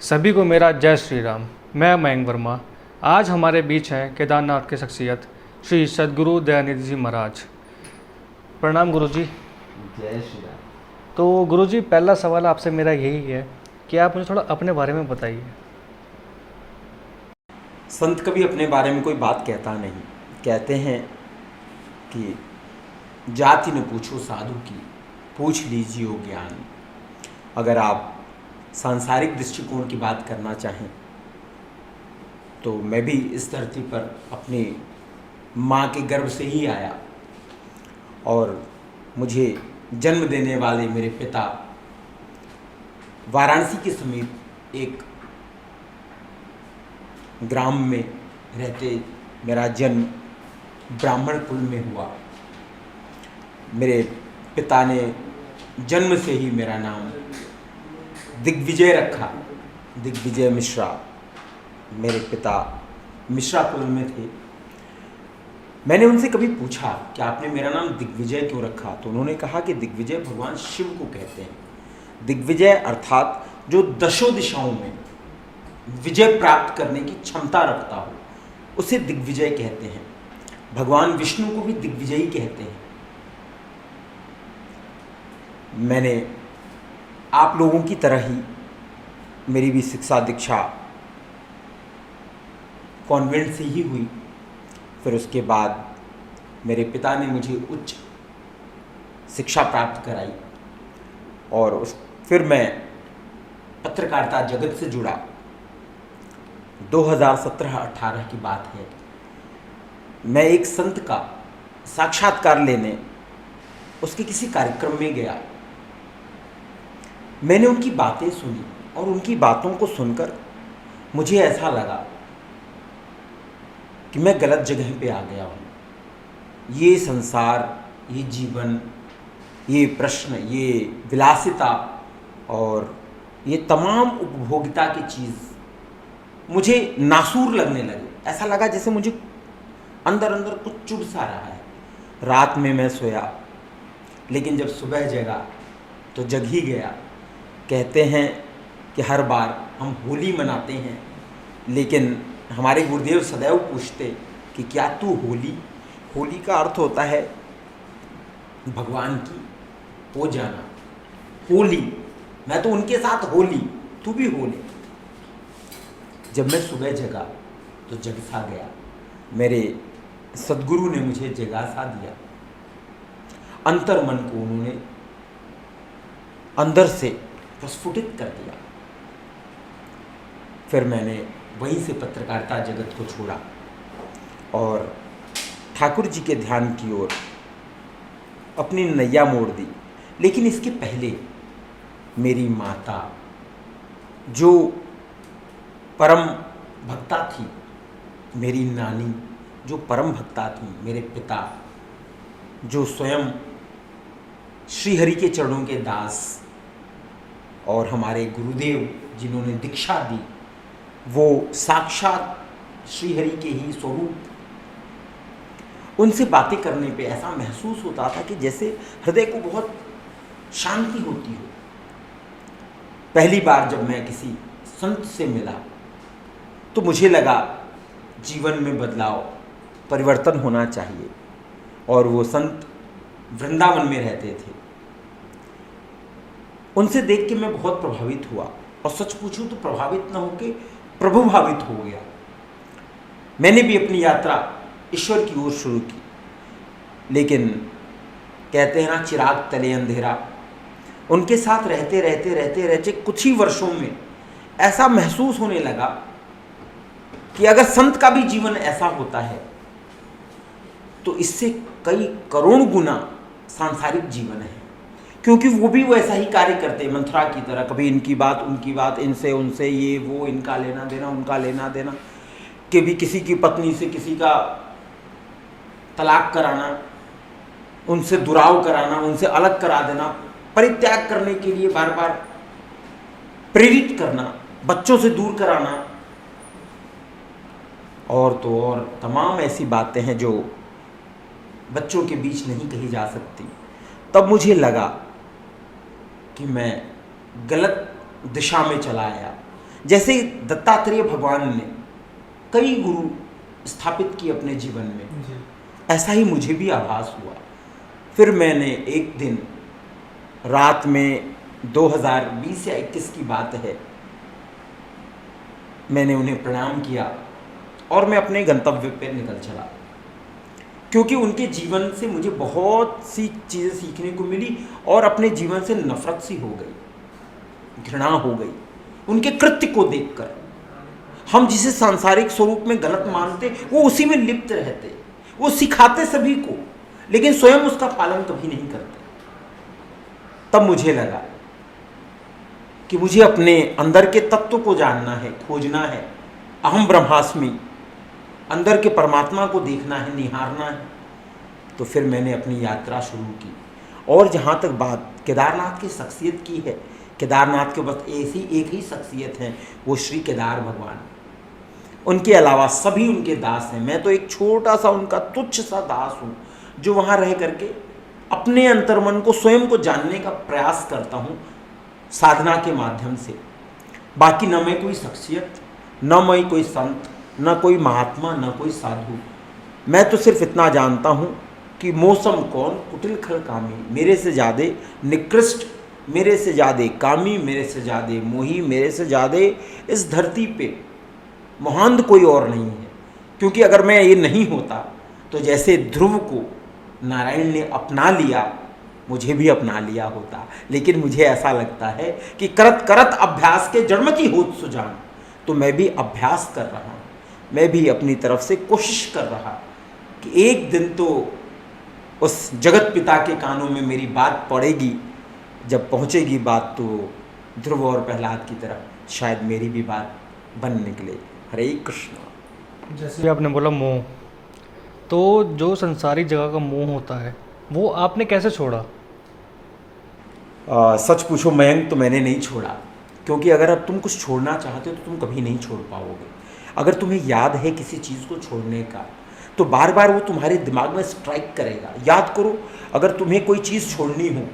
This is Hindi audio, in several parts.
सभी को मेरा जय श्री राम। मैं मयंक वर्मा। आज हमारे बीच हैं केदारनाथ की शख्सियत श्री सद्गुरु दयानिधि जी महाराज। प्रणाम गुरु जी। जय श्री राम। तो गुरु जी, पहला सवाल आपसे मेरा यही है कि आप मुझे थोड़ा अपने बारे में बताइए। संत कभी अपने बारे में कोई बात कहता नहीं। कहते हैं कि जाति न पूछो साधु की, पूछ लीजिए ओ ज्ञान। अगर आप सांसारिक दृष्टिकोण की बात करना चाहें तो मैं भी इस धरती पर अपनी माँ के गर्भ से ही आया और मुझे जन्म देने वाले मेरे पिता वाराणसी के समीप एक ग्राम में रहते मेरा जन्म ब्राह्मण कुल में हुआ। मेरे पिता ने जन्म से ही मेरा नाम दिग्विजय रखा। दिग्विजय मिश्रा। मेरे पिता मिश्रा कुल में थे। मैंने उनसे कभी पूछा कि आपने मेरा नाम दिग्विजय क्यों रखा, तो उन्होंने कहा कि दिग्विजय भगवान शिव को कहते हैं। दिग्विजय अर्थात जो दशों दिशाओं में विजय प्राप्त करने की क्षमता रखता हो, उसे दिग्विजय कहते हैं। भगवान विष्णु को भी दिग्विजयी कहते हैं। मैंने आप लोगों की तरह ही मेरी भी शिक्षा दीक्षा कॉन्वेंट से ही हुई। फिर उसके बाद मेरे पिता ने मुझे उच्च शिक्षा प्राप्त कराई और फिर मैं पत्रकारिता जगत से जुड़ा। 2017-18 की बात है। मैं एक संत का साक्षात्कार लेने उसके किसी कार्यक्रम में गया। मैंने उनकी बातें सुनी और उनकी बातों को सुनकर मुझे ऐसा लगा कि मैं गलत जगह पे आ गया हूँ। ये संसार, ये जीवन, ये प्रश्न, ये विलासिता और ये तमाम उपभोगिता की चीज़ मुझे नासूर लगने लगे। ऐसा लगा जैसे मुझे अंदर अंदर कुछ चुभ सा रहा है। रात में मैं सोया, लेकिन जब सुबह जगा तो जग ही गया। कहते हैं कि हर बार हम होली मनाते हैं, लेकिन हमारे गुरुदेव सदैव पूछते कि क्या तू होली। होली का अर्थ होता है भगवान की हो जाना। होली, मैं तो उनके साथ होली, तू भी होली। जब मैं सुबह जगा तो जग सा गया। मेरे सद्गुरु ने मुझे जगा सा दिया। अंतर मन को उन्होंने अंदर से प्रस्फुटित कर दिया। फिर मैंने वहीं से पत्रकारिता जगत को छोड़ा और ठाकुर जी के ध्यान की ओर अपनी नैया मोड़ दी। लेकिन इसके पहले मेरी माता जो परम भक्ता थी, मेरी नानी जो परम भक्ता थी, मेरे पिता जो स्वयं श्री हरि के चरणों के दास और हमारे गुरुदेव जिन्होंने दीक्षा दी, वो साक्षात श्री हरि के ही स्वरूप। उनसे बातें करने पे ऐसा महसूस होता था कि जैसे हृदय को बहुत शांति होती हो। पहली बार जब मैं किसी संत से मिला तो मुझे लगा जीवन में बदलाव, परिवर्तन होना चाहिए। और वो संत वृंदावन में रहते थे। उनसे देख के मैं बहुत प्रभावित हुआ और सच पूछूं तो प्रभावित न होकर प्रभुभावित हो गया। मैंने भी अपनी यात्रा ईश्वर की ओर शुरू की। लेकिन कहते हैं ना, चिराग तले अंधेरा। उनके साथ रहते रहते रहते रहते कुछ ही वर्षों में ऐसा महसूस होने लगा कि अगर संत का भी जीवन ऐसा होता है तो इससे कई करोड़ गुना सांसारिक जीवन है। क्योंकि वो भी वैसा ही कार्य करते, मंथरा की तरह, कभी इनकी बात उनकी बात, इनसे उनसे ये वो, इनका लेना देना उनका लेना देना, कि भी किसी की पत्नी से किसी का तलाक कराना, उनसे दुराव कराना, उनसे अलग करा देना, परित्याग करने के लिए बार बार प्रेरित करना, बच्चों से दूर कराना और तो और तमाम ऐसी बातें हैं जो बच्चों के बीच नहीं कही जा सकती। तब मुझे लगा कि मैं गलत दिशा में चला आया। जैसे दत्तात्रेय भगवान ने कई गुरु स्थापित किए अपने जीवन में, ऐसा ही मुझे भी आभास हुआ। फिर मैंने एक दिन रात में 2020 या 21 की बात है, मैंने उन्हें प्रणाम किया और मैं अपने गंतव्य पर निकल चला, क्योंकि उनके जीवन से मुझे बहुत सी चीज़ें सीखने को मिली और अपने जीवन से नफरत सी हो गई, घृणा हो गई उनके कृत्य को देखकर। हम जिसे सांसारिक स्वरूप में गलत मानते वो उसी में लिप्त रहते, वो सिखाते सभी को लेकिन स्वयं उसका पालन कभी नहीं करते। तब मुझे लगा कि मुझे अपने अंदर के तत्व को जानना है, खोजना है, अहम ब्रह्मास्मि, अंदर के परमात्मा को देखना है, निहारना है। तो फिर मैंने अपनी यात्रा शुरू की। और जहाँ तक बात केदारनाथ की शख्सियत की है, केदारनाथ के बस ऐसी एक ही शख्सियत है, वो श्री केदार भगवान। उनके अलावा सभी उनके दास हैं। मैं तो एक छोटा सा उनका तुच्छ सा दास हूँ, जो वहाँ रह करके अपने अंतर्मन को, स्वयं को जानने का प्रयास करता हूँ साधना के माध्यम से। बाकी न मैं कोई शख्सियत, न मैं कोई संत, न कोई महात्मा, न कोई साधु। मैं तो सिर्फ इतना जानता हूँ कि मौसम कौन कुटिल खल कामी, मेरे से ज़्यादा निकृष्ट, मेरे से ज़्यादा कामी, मेरे से ज़्यादा मोही, मेरे से ज़्यादा इस धरती पे मोहांध कोई और नहीं है। क्योंकि अगर मैं ये नहीं होता तो जैसे ध्रुव को नारायण ने अपना लिया, मुझे भी अपना लिया होता। लेकिन मुझे ऐसा लगता है कि करत करत अभ्यास के जन्म की होत सुजान, तो मैं भी अभ्यास कर रहा हूँ, मैं भी अपनी तरफ से कोशिश कर रहा कि एक दिन तो उस जगत पिता के कानों में मेरी बात पड़ेगी। जब पहुँचेगी बात तो ध्रुव और प्रहलाद की तरह शायद मेरी भी बात बन निकले। हरे कृष्ण। जैसे आपने बोला मोह, तो जो संसारिक जगह का मोह होता है वो आपने कैसे छोड़ा? सच पूछो मयंक, तो मैंने नहीं छोड़ा। क्योंकि अगर अब तुम कुछ छोड़ना चाहते हो तो तुम कभी नहीं छोड़ पाओगे। अगर तुम्हें याद है किसी चीज़ को छोड़ने का, तो बार बार वो तुम्हारे दिमाग में स्ट्राइक करेगा। याद करो, अगर तुम्हें कोई चीज़ छोड़नी हो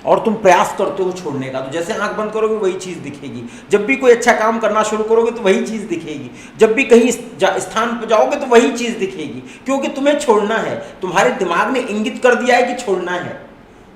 और तुम प्रयास करते हो छोड़ने का, तो जैसे आंख बंद करोगे वही चीज़ दिखेगी। जब भी कोई अच्छा काम करना शुरू करोगे तो वही चीज़ दिखेगी। जब भी कहीं स्थान पर जाओगे तो वही चीज़ दिखेगी, क्योंकि तुम्हें छोड़ना है। तुम्हारे दिमाग ने इंगित कर दिया है कि छोड़ना है।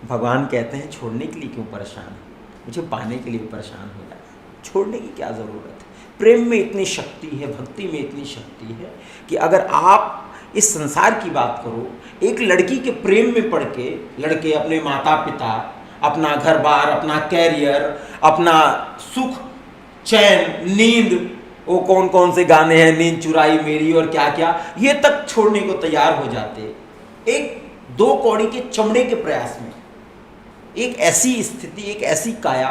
भगवान कहते हैं छोड़ने के लिए क्यों परेशान है, मुझे पाने के लिए परेशान हो जाए। छोड़ने की क्या ज़रूरत है? प्रेम में इतनी शक्ति है, भक्ति में इतनी शक्ति है कि अगर आप इस संसार की बात करो, एक लड़की के प्रेम में पड़ के लड़के अपने माता पिता, अपना घर बार, अपना कैरियर, अपना सुख, चैन, नींद, वो कौन कौन से गाने हैं, नींद चुराई मेरी और क्या क्या, ये तक छोड़ने को तैयार हो जाते। एक दो कौड़ी के चमड़े के प्रयास में एक ऐसी स्थिति, एक ऐसी काया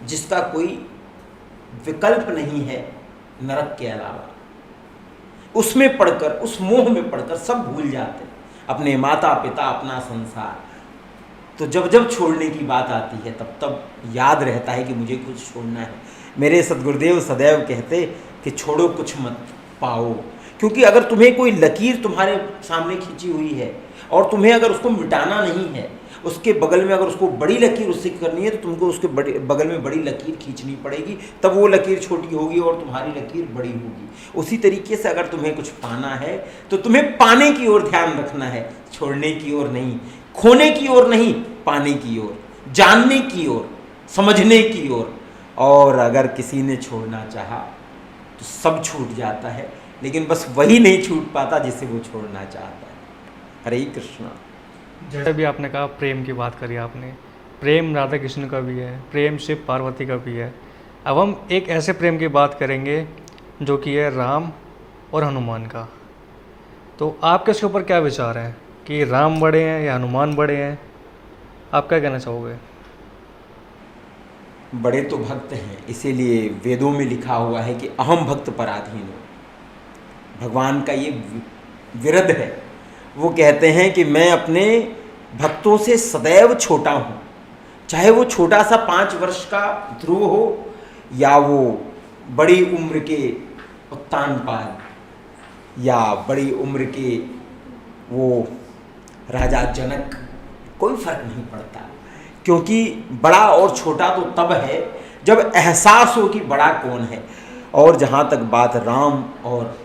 जिसका कोई विकल्प नहीं है नरक के अलावा, उसमें पढ़कर, उस मोह में पढ़कर सब भूल जाते, अपने माता पिता, अपना संसार। तो जब जब छोड़ने की बात आती है तब तब याद रहता है कि मुझे कुछ छोड़ना है। मेरे सद्गुरुदेव सदैव कहते कि छोड़ो कुछ मत पाओ। क्योंकि अगर तुम्हें कोई लकीर तुम्हारे सामने खींची हुई है और तुम्हें अगर उसको मिटाना नहीं है, उसके बगल में अगर उसको बड़ी लकीर उससे करनी है, तो तुमको उसके बगल में बड़ी लकीर खींचनी पड़ेगी, तब वो लकीर छोटी होगी और तुम्हारी लकीर बड़ी होगी। उसी तरीके से अगर तुम्हें कुछ पाना है तो तुम्हें पाने की ओर ध्यान रखना है, छोड़ने की ओर नहीं, खोने की ओर नहीं, पाने की ओर, जानने की ओर, समझने की ओर। और अगर किसी ने छोड़ना चाहा तो सब छूट जाता है, लेकिन बस वही नहीं छूट पाता जिसे वो छोड़ना चाहता है। हरे कृष्णा। जैसे भी आपने कहा प्रेम की बात करी आपने, प्रेम राधा कृष्ण का भी है, प्रेम शिव पार्वती का भी है। अब हम एक ऐसे प्रेम की बात करेंगे जो कि है राम और हनुमान का। तो आपके इसके ऊपर क्या विचार हैं कि राम बड़े हैं या हनुमान बड़े हैं? आप क्या कहना चाहोगे? बड़े तो भक्त हैं, इसीलिए वेदों में लिखा हुआ है कि अहम भक्त पराधीन हो। भगवान का ये विरध है। वो कहते हैं कि मैं अपने भक्तों से सदैव छोटा हूँ, चाहे वो छोटा सा 5 वर्ष का ध्रुव हो या वो बड़ी उम्र के उत्तानपाद या बड़ी उम्र के वो राजा जनक, कोई फर्क नहीं पड़ता। क्योंकि बड़ा और छोटा तो तब है जब एहसास हो कि बड़ा कौन है। और जहाँ तक बात राम और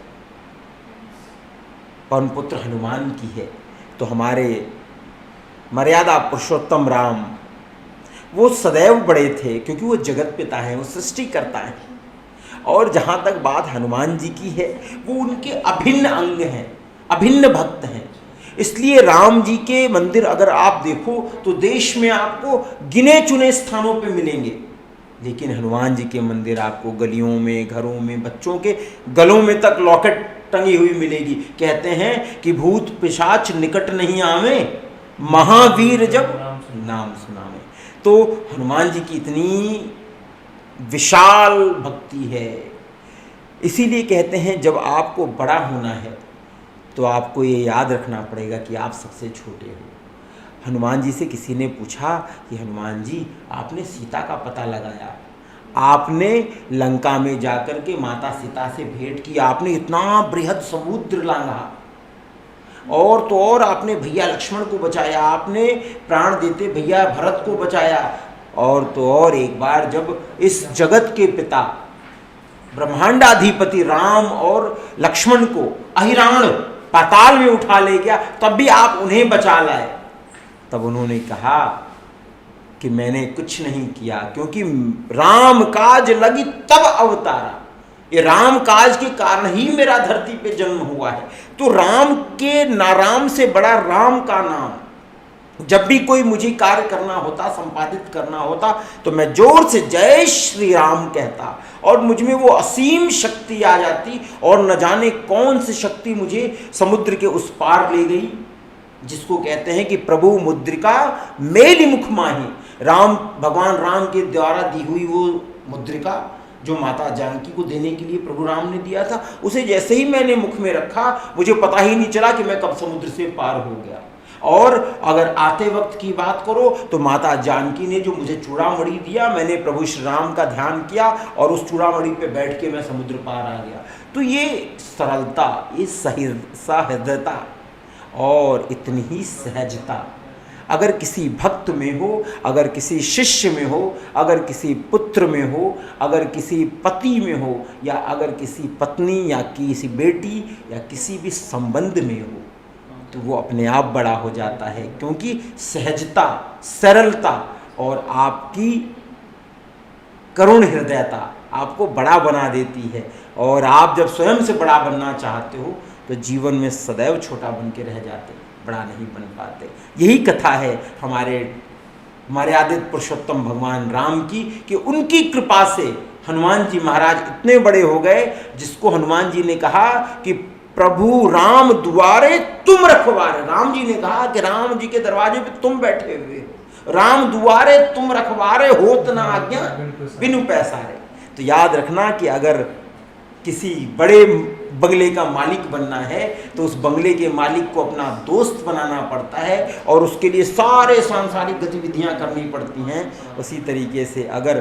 पवन पुत्र हनुमान की है, तो हमारे मर्यादा पुरुषोत्तम राम वो सदैव बड़े थे, क्योंकि वो जगत पिता हैं, वो सृष्टि करता है। और जहाँ तक बात हनुमान जी की है, वो उनके अभिन्न अंग हैं, अभिन्न भक्त हैं। इसलिए राम जी के मंदिर अगर आप देखो तो देश में आपको गिने चुने स्थानों पे मिलेंगे, लेकिन हनुमान जी के मंदिर आपको गलियों में, घरों में, बच्चों के गलों में तक लॉकेट टंगी हुई मिलेगी। कहते हैं कि भूत पिशाच निकट नहीं आवे, महावीर जब नाम सुनावे। तो हनुमान जी की इतनी विशाल भक्ति है। इसीलिए कहते हैं जब आपको बड़ा होना है तो आपको ये याद रखना पड़ेगा कि आप सबसे छोटे हो। हनुमान जी से किसी ने पूछा कि हनुमान जी आपने सीता का पता लगाया, आपने लंका में जाकर के माता सीता से भेंट की, आपने इतना बृहद समुद्र लांघा, और तो और आपने भैया लक्ष्मण को बचाया, आपने प्राण देते भैया भरत को बचाया, और तो और एक बार जब इस जगत के पिता ब्रह्मांडाधिपति राम और लक्ष्मण को अहिरावण पाताल में उठा ले गया, तब भी आप उन्हें बचा लाए। तब उन्होंने कहा कि मैंने कुछ नहीं किया, क्योंकि राम काज लगी तब अवतारा, ये राम काज के कारण ही मेरा धरती पे जन्म हुआ है। तो राम के नाराम से बड़ा राम का नाम। जब भी कोई मुझे कार्य करना होता, संपादित करना होता, तो मैं जोर से जय श्री राम कहता और मुझ में वो असीम शक्ति आ जाती, और न जाने कौन सी शक्ति मुझे समुद्र के उस पार ले गई, जिसको कहते हैं कि प्रभु मुद्रिका मेली मुख माही। राम, भगवान राम के द्वारा दी हुई वो मुद्रिका जो माता जानकी को देने के लिए प्रभु राम ने दिया था, उसे जैसे ही मैंने मुख में रखा, मुझे पता ही नहीं चला कि मैं कब समुद्र से पार हो गया। और अगर आते वक्त की बात करो तो माता जानकी ने जो मुझे चूड़ामणि दिया, मैंने प्रभु श्री राम का ध्यान किया और उस चूड़ामणि पे बैठ के मैं समुद्र पार आ गया। तो ये सरलता, ये सहृदयता और इतनी ही सहजता अगर किसी भक्त में हो, अगर किसी शिष्य में हो, अगर किसी पुत्र में हो, अगर किसी पति में हो, या अगर किसी पत्नी या किसी बेटी या किसी भी संबंध में हो, तो वो अपने आप बड़ा हो जाता है। क्योंकि सहजता, सरलता और आपकी करुण हृदयता आपको बड़ा बना देती है। और आप जब स्वयं से बड़ा बनना चाहते हो तो जीवन में सदैव छोटा बन के रह जाते, बड़ा नहीं बन पाते। यही कथा है हमारे मर्यादित पुरुषोत्तम भगवान राम की, कि उनकी कृपा से हनुमान जी महाराज इतने बड़े हो गए, जिसको हनुमान जी ने कहा कि प्रभु राम द्वारे तुम रखवारे। राम जी ने कहा कि राम जी के दरवाजे पे तुम बैठे हुए हो, राम द्वारे तुम रखवारे, होत ना आज्ञा बिनु पैसारे। तो याद रखना कि अगर किसी बड़े बंगले का मालिक बनना है तो उस बंगले के मालिक को अपना दोस्त बनाना पड़ता है, और उसके लिए सारे सांसारिक गतिविधियां करनी पड़ती हैं। उसी तरीके से अगर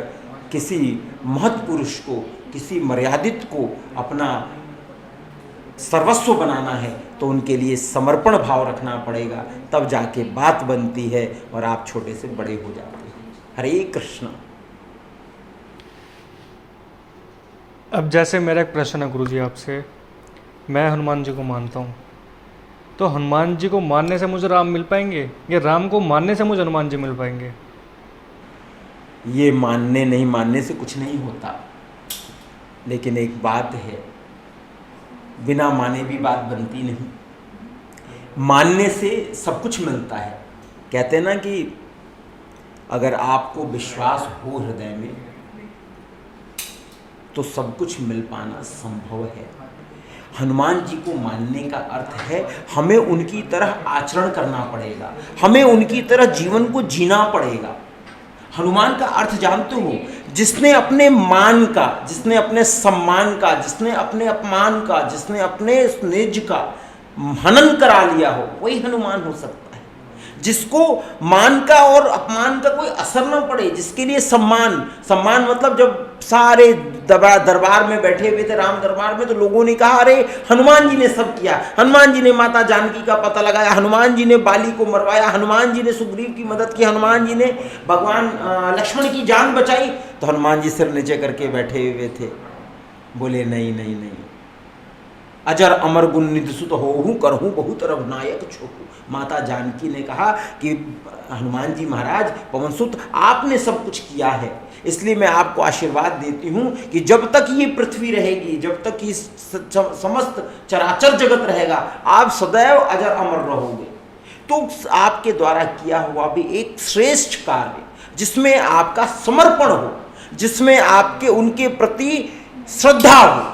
किसी महत्पुरुष को, किसी मर्यादित को अपना सर्वस्व बनाना है तो उनके लिए समर्पण भाव रखना पड़ेगा, तब जाके बात बनती है और आप छोटे से बड़े हो जाते हैं। हरे कृष्ण। अब जैसे मेरा एक प्रश्न है गुरुजी आपसे, मैं हनुमान जी को मानता हूँ, तो हनुमान जी को मानने से मुझे राम मिल पाएंगे, या राम को मानने से मुझे हनुमान जी मिल पाएंगे? ये मानने नहीं मानने से कुछ नहीं होता, लेकिन एक बात है, बिना माने भी बात बनती नहीं। मानने से सब कुछ मिलता है। कहते हैं ना कि अगर आपको विश्वास हो हृदय में तो सब कुछ मिल पाना संभव है। हनुमान जी को मानने का अर्थ है हमें उनकी तरह आचरण करना पड़ेगा, हमें उनकी तरह जीवन को जीना पड़ेगा। हनुमान का अर्थ जानते हो? जिसने अपने मान का, जिसने अपने सम्मान का, जिसने अपने अपमान का, जिसने अपने निज का हनन करा लिया हो, वही हनुमान हो सकता है। जिसको मान का और अपमान का कोई असर न पड़े, जिसके लिए सम्मान, सम्मान मतलब जब सारे दरबार में बैठे हुए थे, राम दरबार में, तो लोगों ने कहा अरे हनुमान जी ने सब किया, हनुमान जी ने माता जानकी का पता लगाया, हनुमान जी ने बाली को मरवाया, हनुमान जी ने सुग्रीव की मदद की, हनुमान जी ने भगवान लक्ष्मण की जान बचाई। तो हनुमान जी सिर नीचे करके बैठे हुए थे। बोले नहीं नहीं नहीं, अजर अमर गुण निधि सुत होहु करहूँ बहुत रघुनायक छोहू। माता जानकी ने कहा कि हनुमान जी महाराज, पवन सुत, आपने सब कुछ किया है, इसलिए मैं आपको आशीर्वाद देती हूँ कि जब तक ये पृथ्वी रहेगी, जब तक ये समस्त चराचर जगत रहेगा, आप सदैव अजर अमर रहोगे। तो आपके द्वारा किया हुआ भी एक श्रेष्ठ कार्य, जिसमें आपका समर्पण हो, जिसमें आपके उनके प्रति श्रद्धा हो,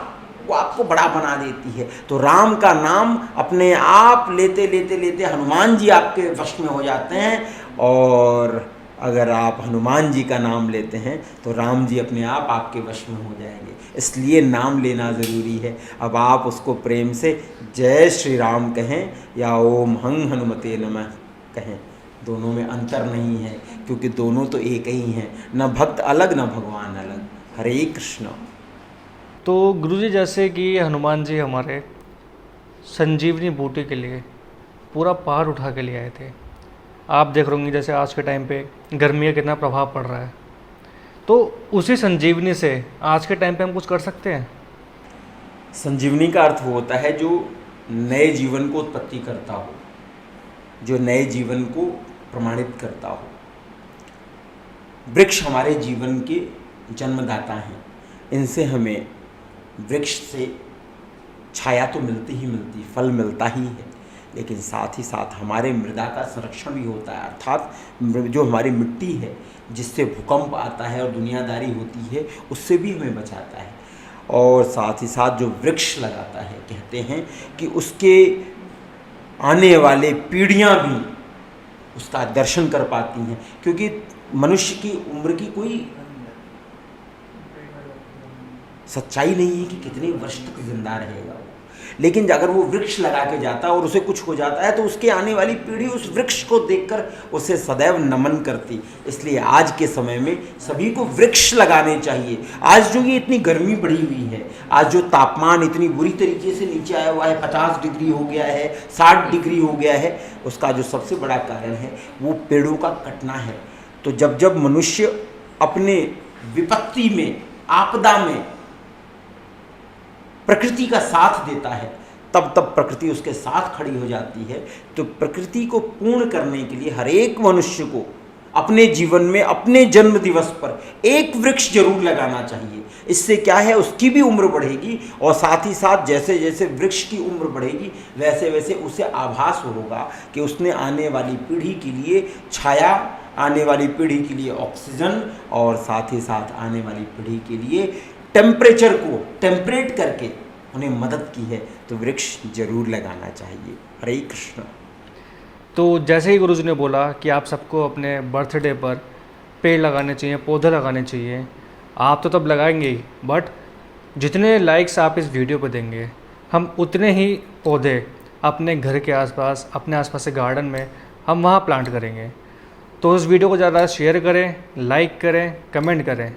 वो आपको बड़ा बना देती है। तो राम का नाम अपने आप लेते लेते लेते हनुमान जी आपके वश में हो जाते हैं, और अगर आप हनुमान जी का नाम लेते हैं तो राम जी अपने आप आपके वश में हो जाएंगे। इसलिए नाम लेना ज़रूरी है। अब आप उसको प्रेम से जय श्री राम कहें या ओम हंग हनुमते नमः कहें, दोनों में अंतर नहीं है, क्योंकि दोनों तो एक ही हैं, न भक्त अलग न भगवान अलग। हरे कृष्ण। तो गुरुजी, जैसे कि हनुमान जी हमारे संजीवनी बूटी के लिए पूरा पहाड़ उठा के ले आए थे। आप देख रहे होंगे जैसे आज के टाइम पे गर्मी का कितना प्रभाव पड़ रहा है, तो उसी संजीवनी से आज के टाइम पे हम कुछ कर सकते हैं। संजीवनी का अर्थ वो होता है जो नए जीवन को उत्पत्ति करता हो, जो नए जीवन को प्रमाणित करता हो। वृक्ष हमारे जीवन के जन्मदाता हैं, इनसे हमें वृक्ष से छाया तो मिलती ही मिलती, फल मिलता ही है, लेकिन साथ ही साथ हमारे मृदा का संरक्षण भी होता है। अर्थात जो हमारी मिट्टी है, जिससे भूकंप आता है और दुनियादारी होती है, उससे भी हमें बचाता है। और साथ ही साथ जो वृक्ष लगाता है, कहते हैं कि उसके आने वाले पीढ़ियां भी उसका दर्शन कर पाती हैं, क्योंकि मनुष्य की उम्र की कोई सच्चाई नहीं है कि कितने वर्ष तक जिंदा रहेगा वो, लेकिन अगर वो वृक्ष लगा के जाता है और उसे कुछ हो जाता है तो उसके आने वाली पीढ़ी उस वृक्ष को देखकर उसे सदैव नमन करती। इसलिए आज के समय में सभी को वृक्ष लगाने चाहिए। आज जो ये इतनी गर्मी बढ़ी हुई है, आज जो तापमान इतनी बुरी तरीके से नीचे आया हुआ है, 50 डिग्री हो गया है, 60 डिग्री हो गया है, उसका जो सबसे बड़ा कारण है वो पेड़ों का कटना है। तो जब जब मनुष्य अपने विपत्ति में, आपदा में प्रकृति का साथ देता है, तब तब प्रकृति उसके साथ खड़ी हो जाती है। तो प्रकृति को पूर्ण करने के लिए हर एक मनुष्य को अपने जीवन में, अपने जन्म दिवस पर एक वृक्ष जरूर लगाना चाहिए। इससे क्या है, उसकी भी उम्र बढ़ेगी, और साथ ही साथ जैसे जैसे वृक्ष की उम्र बढ़ेगी वैसे वैसे उसे आभास होगा कि उसने आने वाली पीढ़ी के लिए छाया, आने वाली पीढ़ी के लिए ऑक्सीजन, और साथ ही साथ आने वाली पीढ़ी के लिए टेम्परेचर को टेम्परेट करके उन्हें मदद की है। तो वृक्ष जरूर लगाना चाहिए। हरे कृष्ण। तो जैसे ही गुरुजी ने बोला कि आप सबको अपने बर्थडे पर पेड़ लगाने चाहिए, पौधे लगाने चाहिए, आप तो तब लगाएंगे ही, बट जितने लाइक्स आप इस वीडियो पर देंगे, हम उतने ही पौधे अपने घर के आसपास, अपने आसपास के गार्डन में हम वहाँ प्लांट करेंगे। तो इस वीडियो को ज़्यादा शेयर करें, लाइक करें, कमेंट करें।